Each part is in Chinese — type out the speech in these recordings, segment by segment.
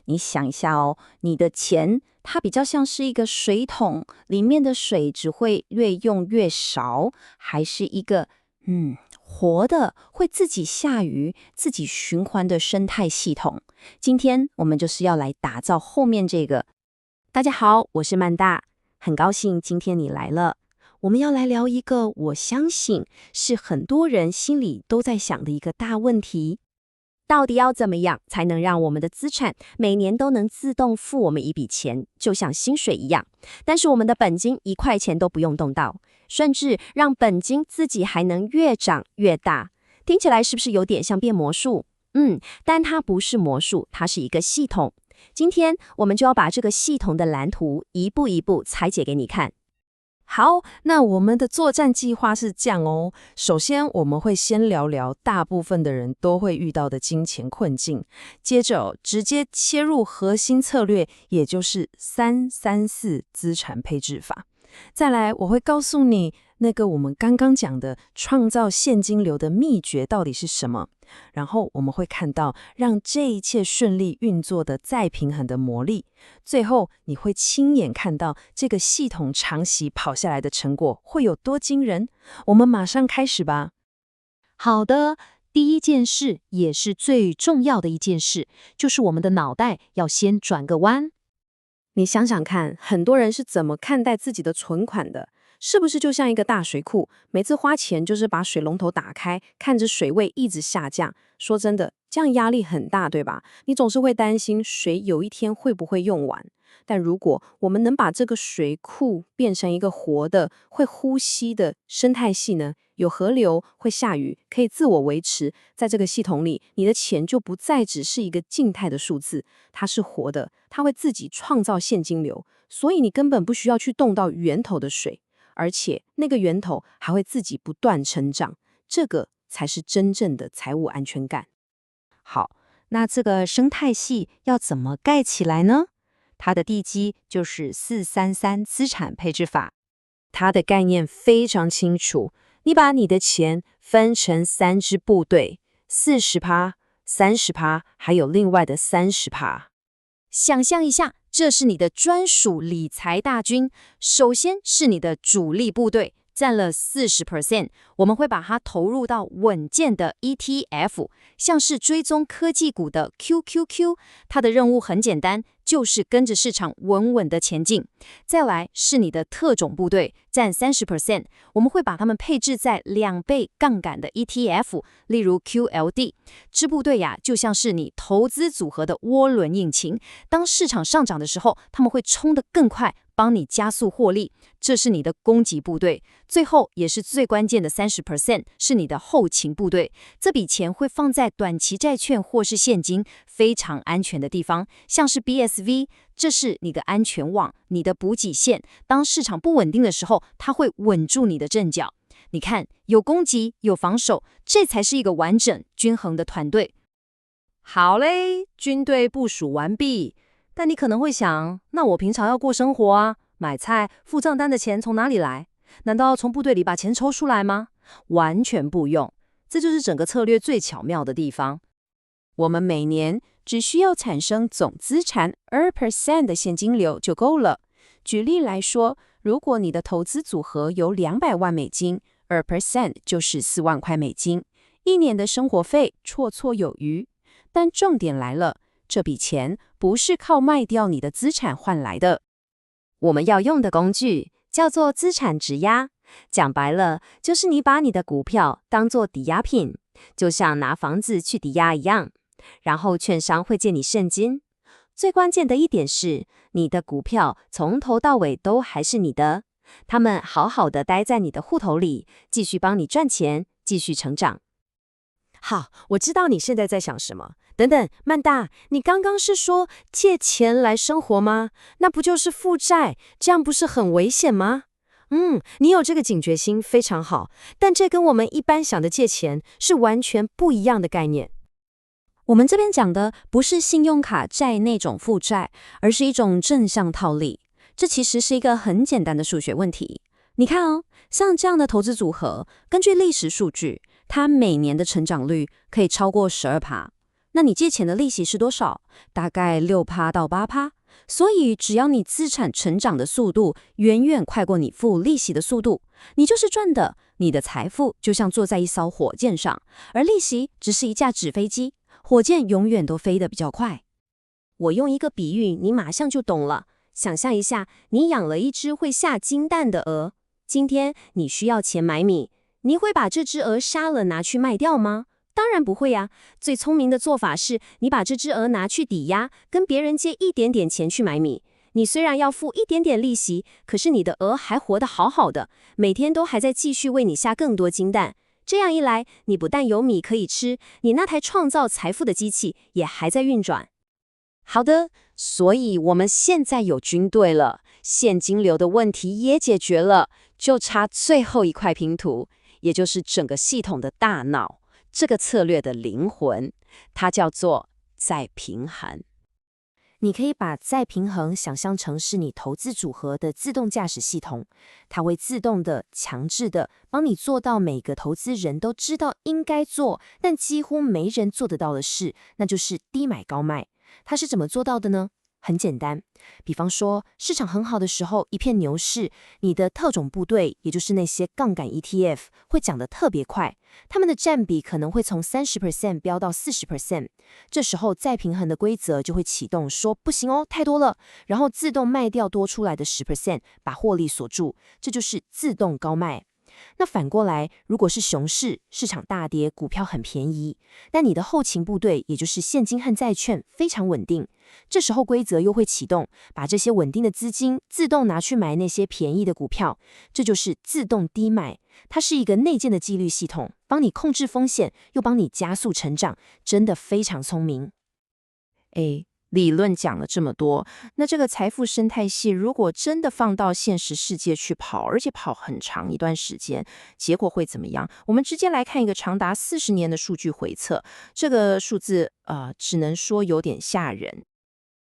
你想一下哦，你的钱它比较像是一个水桶，里面的水只会越用越少，还是一个活的会自己下雨、自己循环的生态系统？今天我们就是要来打造后面这个。大家好，我是曼大，很高兴今天你来了。我们要来聊一个我相信是很多人心里都在想的一个大问题。到底要怎么样才能让我们的资产每年都能自动付我们一笔钱，就像薪水一样，但是我们的本金1块钱都不用动到，甚至让本金自己还能越长越大？听起来是不是有点像变魔术？但它不是魔术，它是一个系统。今天我们就要把这个系统的蓝图一步一步拆解给你看。好，那我们的作战计划是这样哦。首先，我们会先聊聊大部分的人都会遇到的金钱困境，接着直接切入核心策略，也就是3-3-4资产配置法。再来，我会告诉你那个我们刚刚讲的创造现金流的秘诀到底是什么。然后我们会看到让这一切顺利运作的再平衡的魔力。最后你会亲眼看到这个系统长期跑下来的成果会有多惊人。我们马上开始吧。好的，第一件事也是最重要的一件事，就是我们的脑袋要先转个弯。你想想看，很多人是怎么看待自己的存款的？是不是就像一个大水库，每次花钱就是把水龙头打开，看着水位一直下降？说真的，这样压力很大，对吧？你总是会担心水有一天会不会用完。但如果我们能把这个水库变成一个活的、会呼吸的生态系呢？有河流，会下雨，可以自我维持，在这个系统里，你的钱就不再只是一个静态的数字，它是活的，它会自己创造现金流，所以你根本不需要去动到源头的水。而且那个源头还会自己不断成长，这个才是真正的财务安全感。好，那这个生态系要怎么盖起来呢？它的地基就是4-3-3资产配置法。它的概念非常清楚，你把你的钱分成3支部队，40%、30%，还有另外的30%。想象一下，这是你的专属理财大军。首先是你的主力部队，占了40%，我们会把它投入到稳健的 ETF， 像是追踪科技股的 QQQ， 它的任务很简单，就是跟着市场稳稳的前进。再来是你的特种部队，占30%， 我们会把它们配置在2倍杠杆的 ETF， 例如 QLD。支部队就像是你投资组合的涡轮引擎，当市场上涨的时候，他们会冲得更快，帮你加速获利。这是你的攻击部队。最后也是最关键的30%是你的后勤部队，这笔钱会放在短期债券或是现金非常安全的地方，像是 BSV， 这是你的安全网，你的补给线。当市场不稳定的时候，它会稳住你的阵脚。你看，有攻击有防守，这才是一个完整均衡的团队。好嘞，军队部署完毕。但你可能会想，那我平常要过生活啊，买菜付账单的钱从哪里来？难道要从部队里把钱抽出来吗？完全不用，这就是整个策略最巧妙的地方。我们每年只需要产生总资产 2% 的现金流就够了。举例来说，如果你的投资组合有200万美金， 2% 就是4万块美金，一年的生活费绰绰有余。但重点来了，这笔钱不是靠卖掉你的资产换来的。我们要用的工具叫做资产质押，讲白了，就是你把你的股票当作抵押品，就像拿房子去抵押一样，然后券商会借你现金。最关键的一点是，你的股票从头到尾都还是你的，他们好好的待在你的户头里，继续帮你赚钱，继续成长。好，我知道你现在在想什么。等等，曼大，你刚刚是说借钱来生活吗？那不就是负债？这样不是很危险吗？你有这个警觉心非常好，但这跟我们一般想的借钱是完全不一样的概念。我们这边讲的不是信用卡债那种负债，而是一种正向套利。这其实是一个很简单的数学问题。你看哦，像这样的投资组合，根据历史数据，它每年的成长率可以超过12%。那你借钱的利息是多少？大概6%到8%。所以只要你资产成长的速度远远快过你付利息的速度，你就是赚的。你的财富就像坐在一艘火箭上，而利息只是一架纸飞机，火箭永远都飞得比较快。我用一个比喻，你马上就懂了。想象一下，你养了一只会下金蛋的鹅，今天你需要钱买米，你会把这只鹅杀了拿去卖掉吗？当然不会呀。最聪明的做法是，你把这只鹅拿去抵押，跟别人借一点点钱去买米。你虽然要付一点点利息，可是你的鹅还活得好好的，每天都还在继续为你下更多金蛋。这样一来，你不但有米可以吃，你那台创造财富的机器也还在运转。好的，所以我们现在有军队了，现金流的问题也解决了，就差最后一块拼图，也就是整个系统的大脑。这个策略的灵魂，它叫做再平衡。你可以把再平衡想象成是你投资组合的自动驾驶系统，它会自动的、强制的帮你做到每个投资人都知道应该做，但几乎没人做得到的事，那就是低买高卖。它是怎么做到的呢？很简单，比方说市场很好的时候，一片牛市，你的特种部队，也就是那些杠杆 ETF 会涨得特别快，他们的占比可能会从30% 飙到40%。这时候再平衡的规则就会启动，说不行哦，太多了，然后自动卖掉多出来的10%，把获利锁住，这就是自动高卖。那反过来，如果是熊市，市场大跌，股票很便宜，但你的后勤部队，也就是现金和债券非常稳定，这时候规则又会启动，把这些稳定的资金自动拿去买那些便宜的股票，这就是自动低买。它是一个内建的纪律系统，帮你控制风险，又帮你加速成长，真的非常聪明。理论讲了这么多，那这个财富生态系如果真的放到现实世界去跑，而且跑很长一段时间，结果会怎么样？我们直接来看一个长达40年的数据回测，这个数字只能说有点吓人。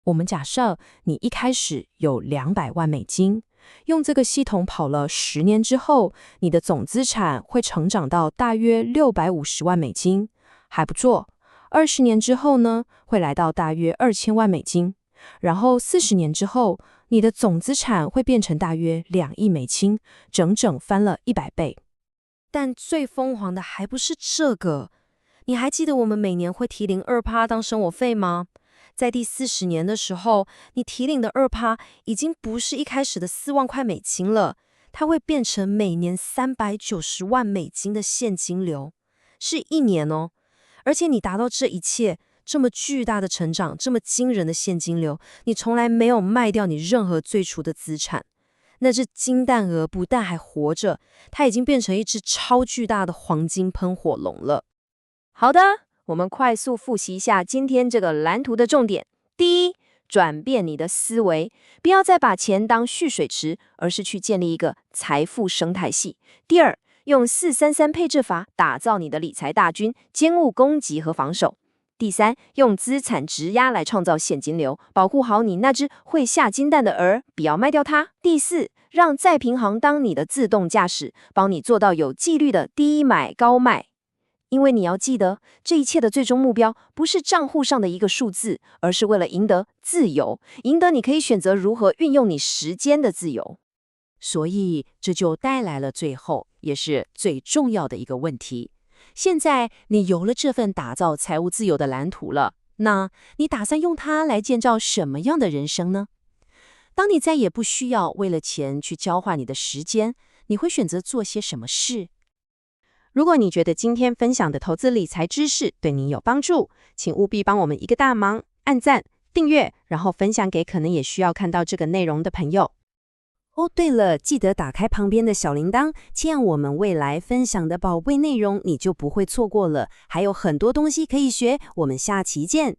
我们假设你一开始有200万美金，用这个系统跑了10年之后，你的总资产会成长到大约650万美金，还不错。20年之后呢，会来到大约2000万美金，然后40年之后，你的总资产会变成大约2亿美金，整整翻了100倍。但最疯狂的还不是这个，你还记得我们每年会提领2%当生活费吗？在第40年的时候，你提领的2%已经不是一开始的4万块美金了，它会变成每年390万美金的现金流，是1年哦。而且你达到这一切，这么巨大的成长，这么惊人的现金流，你从来没有卖掉你任何最初的资产。那只金蛋鹅不但还活着，它已经变成一只超巨大的黄金喷火龙了。好的，我们快速复习一下今天这个蓝图的重点。第一，转变你的思维，不要再把钱当蓄水池，而是去建立一个财富生态系。第二，用4-3-3配置法打造你的理财大军，兼顾攻击和防守。第三，用资产质押来创造现金流，保护好你那只会下金蛋的鹅，不要卖掉它。第四，让再平衡当你的自动驾驶，帮你做到有纪律的低买高卖。因为你要记得，这一切的最终目标不是账户上的一个数字，而是为了赢得自由，赢得你可以选择如何运用你时间的自由。所以这就带来了最后也是最重要的一个问题。现在你有了这份打造财务自由的蓝图了，那你打算用它来建造什么样的人生呢？当你再也不需要为了钱去交换你的时间，你会选择做些什么事？如果你觉得今天分享的投资理财知识对你有帮助，请务必帮我们一个大忙，按赞、订阅，然后分享给可能也需要看到这个内容的朋友。哦，对了，记得打开旁边的小铃铛，这样我们未来分享的宝贵内容你就不会错过了。还有很多东西可以学，我们下期见。